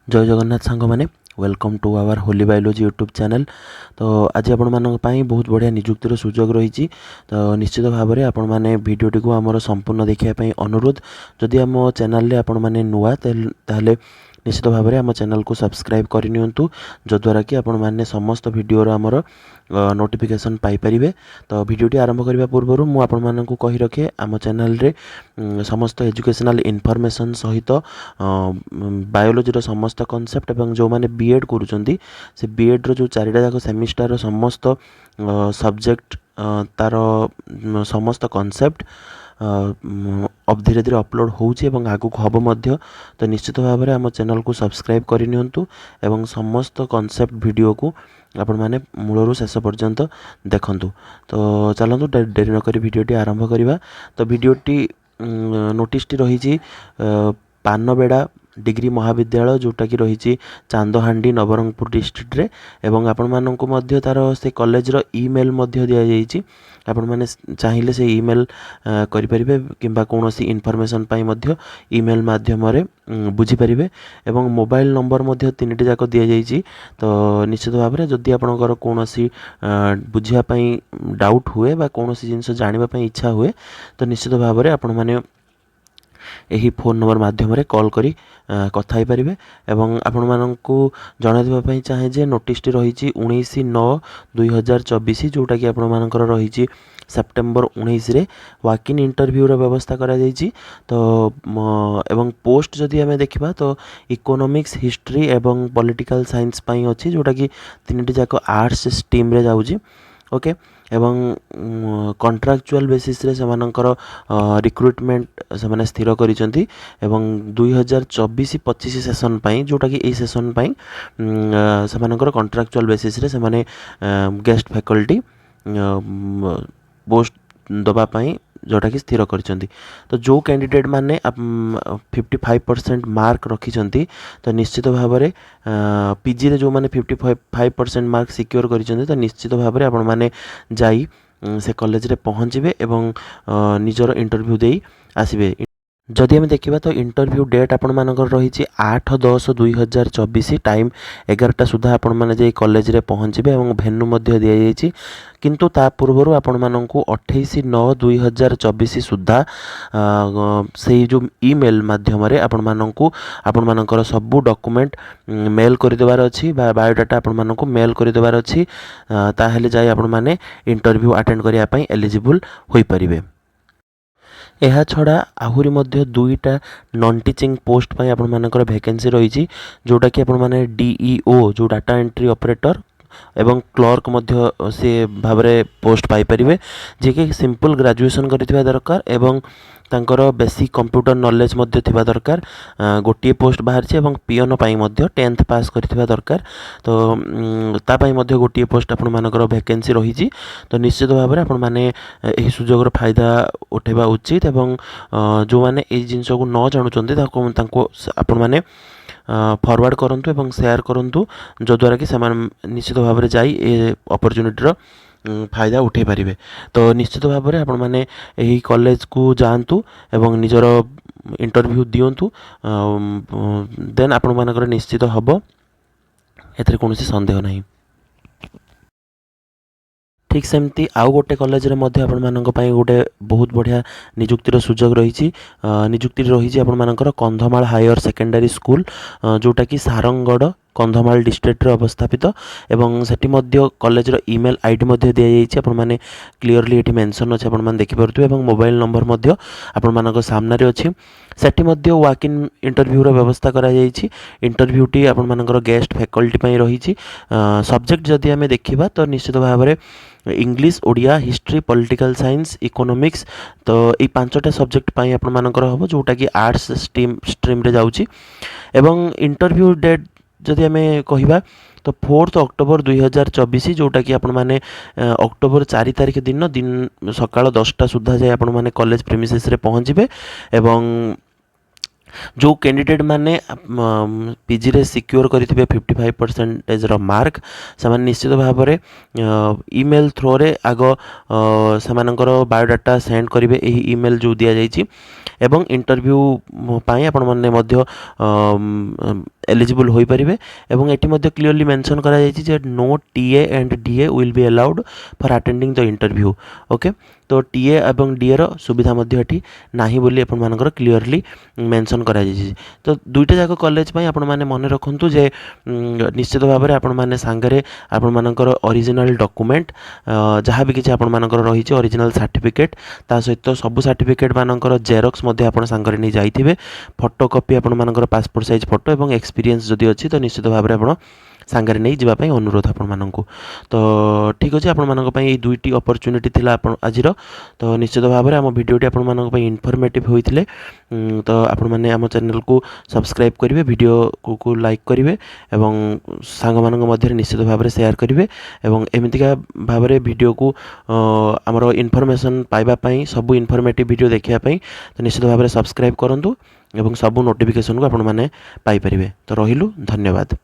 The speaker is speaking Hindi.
जय जगन्नाथ सांग मैंने welcome to our holy biology YouTube channel. तो आज आपण मानक पई बहुत बढ़िया निजुक्तिर सुजोग रही। तो निश्चित भाव में आपण मैंने भिडटी को आमर संपूर्ण देखापी अनुरोध। जदि आम चैनल आपण मैंने नुआ ताले निश्चित भाव में आम चैनल को सब्सक्राइब करनी जद्वारा कि आपण मैंने समस्त भिडर आमर नोटिफिकेशन पाइपर। तो भिडटी आरंभ करने पूर्व मुझे आपण मानक कही रखे आम चैनल रे समस्त एजुकेशनल इनफॉरमेशन सहित बायोलॉजी समस्त कॉन्सेप्ट एवं जो मैंने बीएड करुँच से बीएड रो जो चारिटा जाक सेमिस्टर समस्त सब्जेक्ट तार समस्त कॉन्सेप्ट अब धीरे धीरे अपलोड होउछि एवं आगु हबो मध्य। तो निश्चित भाव में आम चैनल को सब्सक्राइब करनियंतु एवं समस्त कॉन्सेप्ट वीडियो को आपण माने मूलरू शेष पर्यंत देखंतु। तो चलंतु डेरी न करी वीडियोटी आरंभ करिबा। तो वीडियोटी नोटिसटी रही पानबेड़ा डिग्री महाविद्यालय जोटा कि रही चांदहांडी नवरंगपुर डिस्ट्रिक्ट रे एवं आपण माननकु मध्य तार से कॉलेज रो ईमेल मध्य दिया जाइछि। आपण माने चाहिए से ईमेल करि परिबे किंबा कोनोसी इन्फॉर्मेशन पाई मध्य ईमेल माध्यम रे बुझी परिबे एवं मोबाइल नंबर मध्य तीनटी जाक दिया जाइछि। तो निश्चित भाव में जदि आपणकर कोनोसी बुझिया पई डाउट हुए बा कोनोसी जिंस जानिबा पई इच्छा हुए तो निश्चित भाव में आपण माने यही फोन नंबर माध्यम कॉल करी कथा ही पारिबे। एवं आपण माननकु जणाई देबा पई चाहे जे नोटिसटी रही 19/9/2024 जोटा कि आपण मानकर रही सेप्टेम्बर 19 रे वाक इन इंटरव्यू रो व्यवस्था करा जाइछि। तो एवं पोस्ट जदि आमे देखिबा तो इकोनॉमिक्स हिस्ट्री एवं पॉलिटिकल साइंस पई अछि जोटा कि तीनटी जाक आर्ट्स स्ट्रीम रे जाउछि। ओके एवं कॉन्ट्रैक्चुअल बेसिस रे सेमानकर रिक्रुटमेंट से माने स्थिर करिसेंती एवं 2024-25 सेशन पई जोटा कि ए सेशन पई सेमानकर कॉन्ट्रैक्चुअल बेसिस रे से माने गेस्ट फैकल्टी पोस्ट दबा पई जोटा कि स्थिर करिसेंती। तो जो कैंडिडेट माने 55% मार्क रखिसेंती तो निश्चित भाव में पीजी रे जो माने 55% मार्क सिक्योर करिसेंती तो निश्चित भाव में आपण माने जाई से कॉलेज रे पहुँचे एवं निजर इंटरव्यू दे आसबे। जदि आम देखा तो इंटरव्यू डेट आपण मानकर रही 8/10/2024 टाइम 11टा सुधा आपण मैंने जाई कॉलेज रे पहुँचे और भेन्यू मध्य दि जाइए। किंतु ता पूर्व आपण मानकु 28/9/2024 सुधा से जो ईमेल माध्यम आपण मानकु आपण मानकर सबू डॉक्यूमेंट मेल कर देबार अछि बा बायोडाटा आपण मानकु मेल कर देबार अछि। ताहेले जाई आपण माने इंटरव्यू अटेंड करिया पई एलिजिबल होई परिबे। यह छड़ा आहुरी मध्य 2टा नॉन टीचिंग पोस्ट पर आपण मानकर वैकेंसी रही जोटा कि आपण माने डीईओ जो डाटा एंट्री ऑपरेटर एवं क्लर्क मध्य से भाव में पोस्ट पाई परिबे जे कि सिंपल ग्रेजुएशन करथिबा दरकार एवं तांकर बेसिक कंप्यूटर नॉलेज मध्य थिबा दरकार। गोटे पोस्ट बाहर छे एवं पियन पाई मध्य 10th पास करथिबा दरकार। तो ता पाई मध्य गोटे पोस्ट आपण मानकर वैकेंसी रही। तो निश्चित भाव में आपण माने एही सुजोगर फायदा उठेबा उचित एवं जो माने ए जिंस को न जानुचंती ताको आपण माने फॉरवर्ड करंतु एवं शेयर करंतु जद्वारा कि समान निश्चित भाव में जाई ए अपॉर्चुनिटी फायदा उठे पारिबे। तो निश्चित भाव में आपण माने एही कॉलेज को जांतु एवं निजर इंटरव्यू दियंतु देन आपण मानकर निश्चित हबो एथरे कोनोसी संदेह नहीं। ठीक सेमती आउ गोटे कॉलेज रे मध्य आपण मानक पई गोटे बहुत बढ़िया निजुक्तिर सुजोग रही। निजुक्ति रही आपण मानकर कंधमाल हायर सेकेंडरी स्कूल जोटा कि सारंगगढ़ कंधमाल डिस्ट्रिक्ट रे अवस्थापित एवं सेठी मध्य कॉलेज रो ईमेल आईडी मध्य दिया जाइछि। आपण माने क्लियरली एठी मेंशन अछि आपण माने देखि परथु एवं मोबाइल नंबर मध्य आपण मानक सामने रे अछि। सेठी मध्य वाक इन इंटरव्यू रो व्यवस्था करा जाइछि। इंटरव्यू टी आपण मानकर गेस्ट फैकल्टी पई रहिछि। सब्जेक्ट जदि हमें देखिबा तो निश्चित भाव में English Odia history political science economics तो ये 5टा सब्जेक्ट पाई आपण मानकर हबो जोटा कि आर्ट्स स्ट्रीम रे जाउछि। एवं इंटरव्यू डेट जदि हमें कहिबा तो 4 अक्टोबर 2024 जोटा कि आपण माने अक्टोबर 4 तारिख दिन सकाळ 10टा सुधा जाय आपण माने कॉलेज प्रेमिसेस रे पहुँचबे एवं जो कैंडिडेट माने पीजी रे सिक्योर करिथिबे 55% रो मार्क से निश्चित भाव में ईमेल थ्रो रे आगो से बायोडाटा सेंड करेंगे। यही ईमेल जो दि जाइए ଏବଂ ଇଣ୍ଟରଭ୍ୟୁ ପାଇଁ ଆପଣମାନେ ମଧ୍ୟ ଏଲିଜିବୁଲ୍ ହୋଇପାରିବେ। ଏବଂ ଏଠି ମଧ୍ୟ କ୍ଲିୟରଲି ମେନସନ୍ କରାଯାଇଛି ଯେ no TA and DA will be allowed for attending the interview. Okay, तो टीए एवं डीए रो सुविधा मध्य एठी नाही बोली आपण मानकर क्लियरली मेंशन करा जायछि। तो दुईटा जाक कॉलेज पई आपण माने मन रखंतु जे निश्चित भाव में आपण माने सांगरे आपण मानकर ओरिजिनल डॉक्यूमेंट जहाँ भी किछि आपण मानकर रही ओरिजिनल सर्टिफिकेट ता सहित सब सर्टिफिकेट मानकर जेरॉक्स मध्य आपण सांगरे नहीं जाइथिबे। फोटोकॉपी आपण मानकर पासपोर्ट साइज फोटो एवं एक्सपीरियंस जदि अछि तो निश्चित भाव में आपण सांगरे नहीं जीवाई अनुरोध आपण मानक। तो ठीक अच्छे आपण मानक पई दुईटी अपॉर्चुनिटी थिला आपण आजिर। तो निश्चित भाव में आम भिडियोटी आपण मानक पई इनफॉर्मेटिव होइथिले। तो आपण माने आम चैनल को सब्सक्राइब करेंगे, वीडियो को लाइक करेंगे एवं सांग मानक मध्य निश्चित भाव में शेयर करेंगे। एवं एमतीका भाव में वीडियो को आमर इनफॉरमेशन पाइबा पई सब इनफॉर्मेटिव वीडियो देखिया पई तो निश्चित भाव में सब्सक्राइब करंतु एवं सब नोटिफिकेशन को आपण माने पाई परिबे। तो रहिलु, धन्यवाद।